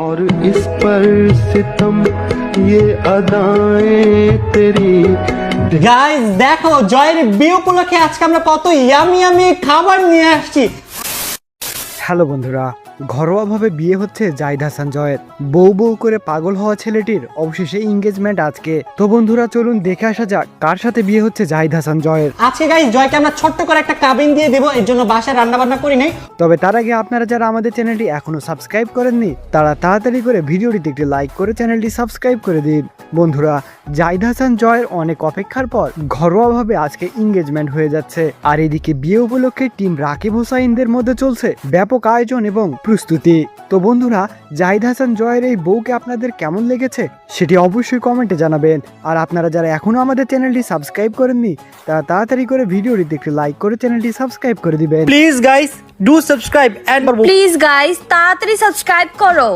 और इस पर सितम ये अदाएं तेरी। গাইস দেখো জয়ের বিয়ে উপলক্ষে আজকে আমরা কত ইয়ামি ইয়ামি খাবার নিয়ে আসছি। হ্যালো বন্ধুরা, ঘরোয়াভাবে বিয়ে হচ্ছে জাহিদ হাসান জয়ের। বউ বউ করে পাগল হওয়া ছেলেটির অবশেষে এঙ্গেজমেন্ট আজকে। তো বন্ধুরা চলুন দেখে আসা যাক কার সাথে বিয়ে হচ্ছে জাহিদ হাসান জয়ের। আজকে গাইস জয়কে আমরা ছোট্ট করে একটা কাবিন দিয়ে দেবো, এর জন্য বাসায় রান্না বান্না করি নাই। তবে তার আগে আপনারা যারা আমাদের চ্যানেলটি এখনো সাবস্ক্রাইব করেননি তারা তাড়াতাড়ি করে ভিডিওটিতে একটি লাইক করে চ্যানেলটি সাবস্ক্রাইব করে দিন। বন্ধুরা, জাহিদ হাসান জয়ের অনেক অপেক্ষার পর ঘরোয়াভাবে আজকে এঙ্গেজমেন্ট হয়ে যাচ্ছে। আর এদিকে বিয়ে উপলক্ষে টিম রাকিব হোসাইনদের মধ্যে চলছে ব্যাপক আয়োজন এবং প্রস্তুতি। তো বন্ধুরা, জাহিদ হাসান জয়ের এই বউকে আপনাদের কেমন লেগেছে সেটি অবশ্যই কমেন্টে জানাবেন। আর আপনারা যারা এখনো আমাদের চ্যানেলটি সাবস্ক্রাইব করেননি তারা তাড়াতাড়ি করে ভিডিওটিতে একটি লাইক করে চ্যানেলটি সাবস্ক্রাইব করে দিবেন। Please guys do subscribe and please guys তাড়াতাড়ি সাবস্ক্রাইব করো।